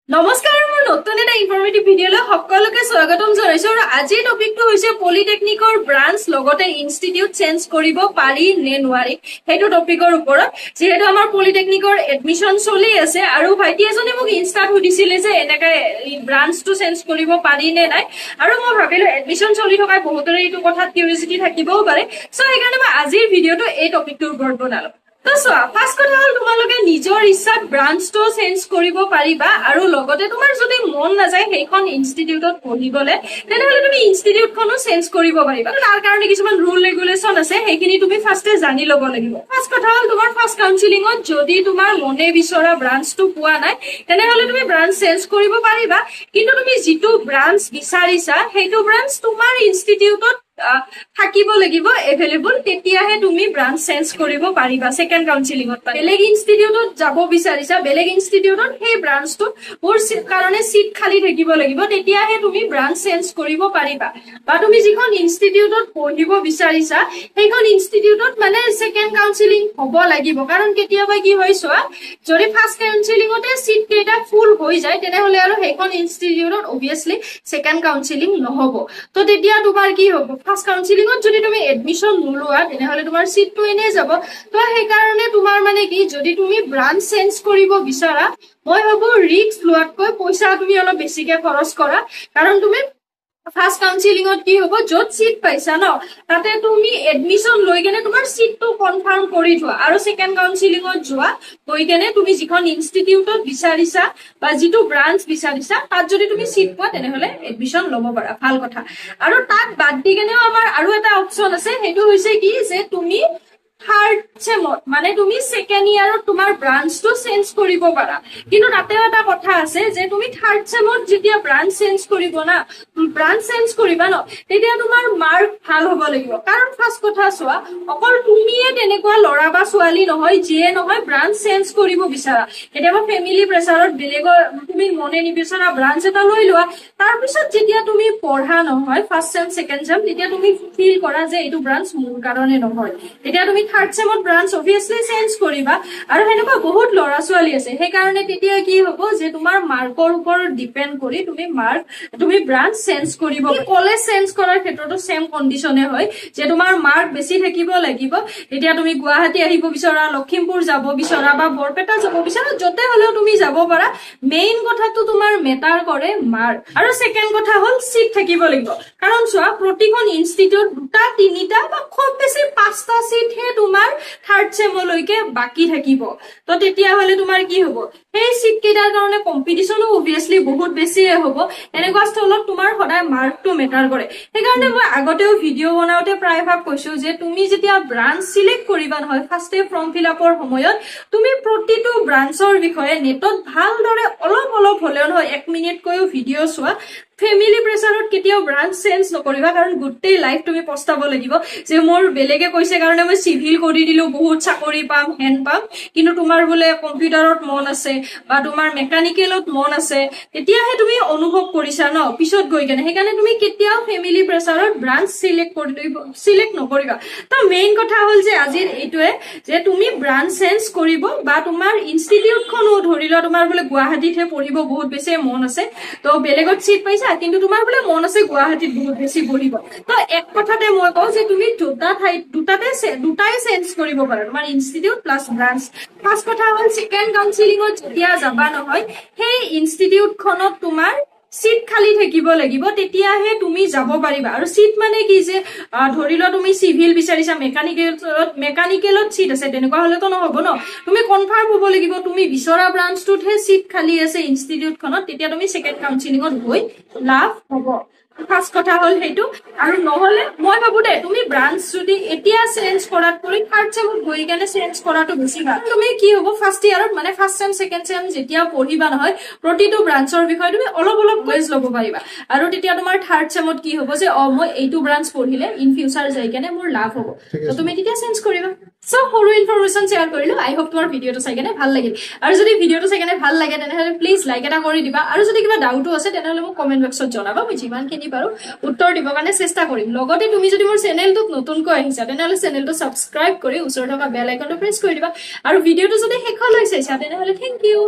নমস্কাৰ মোৰ নতুন এটা ইনফৰমেটিভ ভিডিঅ'লৈ সকলোকে স্বাগতম জনাইছো আৰু আজিৰ টপিকটো হৈছে পলিটেকনিকৰ ব্ৰাঞ্চ লগতে ইনষ্টিটিউট চেঞ্জ কৰিব পাৰি নে নোৱাৰি সেইটো টপিকৰ ওপৰত যেহেতু আমাৰ পলিটেকনিকৰ এডমিশন চলি আছে আৰু ভাইটি এজনে মোক ইনষ্টাত সুধিছিলে যে এনেকৈ ব্ৰাঞ্চটো চেঞ্জ কৰিব পাৰি নে নাই আৰু মই ভাবিলো এডমিশন চলি থকা বহুতৰে এইটো কথাত কিউৰিয়ছিটি থাকিবও পাৰে সো সেইকাৰণে মই আজিৰ ভিডিঅ'টো এই টপিকটোৰ ওপৰত বনালো তো চোৱা ফাৰ্ষ্ট কথা হ'ল তোমালোকে নিজৰ ইচ্ছাত ব্ৰাঞ্চটো চেঞ্জ কৰিব পাৰিবা আৰু লগতে তোমাৰ যদি মন নাযায় সেইখন ইনষ্টিটিউটত পঢ়িবলৈ তেনেহ'লে তুমি ইনষ্টিটিউটখনো চেঞ্জ কৰিব পাৰিবা তাৰ কাৰণে কিছুমান ৰুল ৰেগুলেশ্যন আছে সেইখিনি তুমি ফাৰ্ষ্টে জানি ল'ব লাগিব ফাৰ্ষ্ট কথা হ'ল তোমাৰ ফাৰ্ষ্ট কাউন্সেলিঙত যদি তোমাৰ মনে বিচৰা ব্ৰাঞ্চটো পোৱা নাই তেনেহ'লে তুমি ব্ৰাঞ্চ চেঞ্জ কৰিব পাৰিবা কিন্তু তুমি যিটো ব্ৰাঞ্চ বিচাৰিছা সেইটো ব্ৰাঞ্চ তোমাৰ ইনষ্টিটিউটত থাকিব লাগিব এভেইলেবল তেতিয়াহে তুমি ব্ৰাঞ্চ চেঞ্জ কৰিব পাৰিবা সেকেন্ড কাউন্সেলিঙত বেলেগ ইনষ্টিটিউটত যাব বিচাৰিছা বেলেগ ইনষ্টিটিউটত সেই ব্ৰাঞ্চটো মোৰ কাৰণে সিট খালি থাকিব লাগিব তেতিয়াহে তুমি ব্ৰাঞ্চ চেঞ্জ কৰিব পাৰিবা বা তুমি যিখন ইনষ্টিটিউটত পঢ়িব বিচাৰিছা সেইখন ইনষ্টিটিউটত মানে সেকেন্ড কাউন্সেলিং হ'ব লাগিব কাৰণ কেতিয়াবা কি হয় চোৱা যদি ফাৰ্ষ্ট কাউন্সেলিঙতে সিট কেইটা ফুল হৈ যায় তেনেহ'লে আৰু সেইখন ইনষ্টিটিউটত অবিয়াসলি সেকেন্ড কাউন্সেলিং নহব তো তেতিয়া তোমাৰ কি হ'ব ফাৰ্ষ্ট কাউন্সেলিঙত যদি তুমি এডমিশন নোলোৱা তেনেহ'লে তোমাৰ সিটটো এনে যাব তো সেই কাৰণে তোমাৰ মানে কি যদি তুমি ব্ৰাঞ্চ চেঞ্জ কৰিব বিচাৰা মই ভাবো ৰিস্ক লোৱাতকৈ পইচা তুমি অলপ বেছিকে খৰচ কৰা কাৰণ তুমি ফাৰ্ষ্ট কাউন্সেলিঙত কি হ'ব য'ত সিট পাইছা ন তাতে তুমি এডমিশন লৈ কেনে তোমাৰ সিটটো কনফাৰ্ম কৰি থোৱা আৰু সেকেন্ড কাউন্সেলিঙত যোৱা গৈ কেনে তুমি যিখন ইনষ্টিটিউটত বিচাৰিছা বা যিটো ব্ৰাঞ্চ বিচাৰিছা তাত যদি তুমি সিট পোৱা তেনেহ'লে এডমিশন ল'ব পাৰা ভাল কথা আৰু তাত বাদ দি কেনেও আমাৰ আৰু এটা অপচন আছে সেইটো হৈছে কি যে তুমি থাৰ্ড চেমত মানে তুমি সেকেন্ড ইয়াৰত তোমাৰ ব্ৰাঞ্চটো চেঞ্জ কৰিব পাৰা কিন্তু তাতেও এটা কথা আছে যে তুমি থাৰ্ড চেমত যেতিয়া ব্ৰাঞ্চ চেঞ্জ কৰিব না ব্ৰাঞ্চ চেঞ্জ কৰিবা ন তেতিয়া তোমাৰ মাৰ্ক ভাল হ'ব লাগিব কাৰণ ফাৰ্ষ্ট কথা চোৱা অকল তুমিয়ে তেনেকুৱা ল'ৰা বা ছোৱালী নহয় যিয়ে নহয় ব্ৰাঞ্চ চেঞ্জ কৰিব বিচাৰা কেতিয়াবা ফেমিলি প্ৰেছাৰত বেলেগৰ তুমি মনে নিবিচাৰা ব্ৰাঞ্চ এটা লৈ লোৱা তাৰপিছত যেতিয়া তুমি পঢ়া নহয় ফাৰ্ষ্ট চেম সেকেন্ড চেম তেতিয়া তুমি ফিল কৰা যে এইটো ব্ৰাঞ্চ মোৰ কাৰণে নহয় তেতিয়া তুমি থাৰ্ড চেমত ব্ৰাঞ্চ অবিয়াসলি চেঞ্জ কৰিবা আৰু হেনেকুৱা বহুত ল'ৰা ছোৱালী আছে সেইকাৰণে তেতিয়া কি হ'ব যে তোমাৰ মাৰ্কৰ ওপৰত ডিপেন্ড কৰি তুমি ব্ৰাঞ্চ চেঞ্জ কৰিব কলেজ চেঞ্জ কৰাৰ ক্ষেত্ৰতো সেম কন্ডিশনে হয় যে তোমাৰ মাৰ্ক বেছি থাকিব লাগিব তেতিয়া তুমি গুৱাহাটী আহিব বিচৰা লখিমপুৰ যাব বিচৰা বা বৰপেটা যাব বিচৰা যতে হলেও তুমি যাব পাৰা মেইন কথাটো তোমাৰ মেটাৰ কৰে মাৰ্ক আৰু সেকেন্ড কথা হ'ল সিট থাকিব লাগিব কাৰণ চোৱা প্ৰতিখন ইনষ্টিটিউট দুটা তিনিটা বা খুব বেছি পাঁচটা সিট হে তোমাৰ থাৰ্ড চেমলৈকে বাকি থাকিব তো তেতিয়া হলে তোমাৰ কি হ'ব সেই সিট কেইটাৰ কাৰণে কম্পিটিশনো অবিয়াসলি বহুত বেছিয়ে হ'ব এনেকুৱা স্থলত তোমাৰ সদায় মাৰ্কটো মেটাৰ কৰে সেইকাৰণে মই আগতেও ভিডিঅ' বনাওতে প্ৰায়ভাগ কৈছো যে তুমি যেতিয়া ব্ৰাঞ্চ সিলেক্ট কৰিবা নহয় ফাৰ্ষ্টে ফৰ্ম ফিল আপৰ সময়ত তুমি প্ৰতিটো ব্ৰাঞ্চৰ বিষয়ে নেটত ভালদৰে অলপ হলেও নহয় 1 মিনিটকৈও ভিডিঅ' চোৱা ফেমিলি প্ৰেছাৰত কেতিয়াও ব্ৰাঞ্চ চেঞ্জ নকৰিবা কাৰণ গোটেই লাইফ তুমি পস্তাব লাগিব যে মোৰ বেলেগে কৈছে কাৰণে মই সিভিল কৰি দিলো বহুত চাকৰি পাম হেন পাম কিন্তু তোমাৰ বোলে কম্পিউটাৰত মন আছে বা তোমাৰ মেকানিকেলত মন আছে তেতিয়াহে তুমি অনুভৱ কৰিছা ন পিছত গৈ কেনে সেইকাৰণে তুমি কেতিয়াও ফেমিলি প্ৰেছাৰত ব্ৰাঞ্চ সিলেক্ট নকৰিবা তো মেইন কথা হ'ল যে আজিৰ এইটোৱে যে তুমি ব্ৰাঞ্চ চেঞ্জ কৰিব বা তোমাৰ ইনষ্টিটিউটখনো ধৰি লোৱা তোমাৰ বোলে গুৱাহাটীতহে পঢ়িব বহুত বেছি মন আছে তো বেলেগত সিট পাইছা কিন্তু তোমাৰ বোলে মন আছে গুৱাহাটীত বহুত বেছি পঢ়িব তো এক কথাতে মই কওঁ যে তুমি দুটাই চেঞ্জ কৰিব পাৰা তোমাৰ ইনষ্টিটিউট প্লাছ ব্ৰাঞ্চ ফাৰ্ষ্ট কথা হ'ল সেকেন্ড কাউন্সেলিঙত যেতিয়া যাবা নহয় সেই ইনষ্টিটিউটখনত তোমাৰ সিট খালি থাকিব লাগিব তেতিয়াহে তুমি যাব পাৰিবা আৰু সিট মানে কি যে ধৰি লোৱা তুমি সিভিল বিচাৰিছা মেকানিকেলত সিট আছে তেনেকুৱা হলেতো নহব ন তুমি কনফাৰ্ম হ'ব লাগিব তুমি বিচৰা ব্ৰাঞ্চটোতহে সিট খালি আছে ইনষ্টিটিউটখনত তেতিয়া তুমি সেকেন্ড কাউন্সেলিঙত গৈ লাভ হ'ব ফাৰ্ষ্ট কথা হ'ল সেইটো আৰু নহলে মই ভাবো দে তুমি ব্ৰাঞ্চ যদি এতিয়া চেঞ্জ কৰাত কৰি থাৰ্ড চেমত গৈ কেনে চেঞ্জ কৰাটো বেছি ভাল তুমি কি হ'ব ফাৰ্ষ্ট ইয়াৰত মানে ফাৰ্ষ্ট চেম সেকেন্ড চেম যেতিয়া পঢ়িবা নহয় প্ৰতিটো ব্ৰাঞ্চৰ বিষয়ে তুমি অলপ নলেজ ল'ব পাৰিবা আৰু তেতিয়া তোমাৰ থাৰ্ড চেমত কি হ'ব যে মই এইটো ব্ৰাঞ্চ পঢ়িলে ইন ফিউচাৰ যাই কেনে মোৰ লাভ হ'ব তো তুমি তেতিয়া চেঞ্জ কৰিবা সো সৰু ইনফৰমেশন শেয়াৰ কৰিলো আই হোপ তোমাৰ ভিডিঅটো চাই কেনে ভাল লাগিল আৰু যদি ভিডিঅটো চাই কেনে ভাল লাগে তেনেহলে প্লিজ লাইক এটা কৰি দিবা আৰু যদি কিবা ডাউটো আছে তেনেহলে মোক কমেন্ট বক্সত জনাবা মই যিমানখিনি পাৰো উত্তৰ দিব কাৰণে চেষ্টা কৰিম লগতে তুমি যদি মোৰ চেনেলটোত নতুনকৈ আহিছা তেনেহলে চেনেলটো সাবস্ক্ৰাইব কৰি ওচৰত থকা বেল আইকনটো প্ৰেছ কৰি দিবা আৰু ভিডিঅটো যদি শেষলৈ চাইছা তেনেহলে থ্যাংক ইউ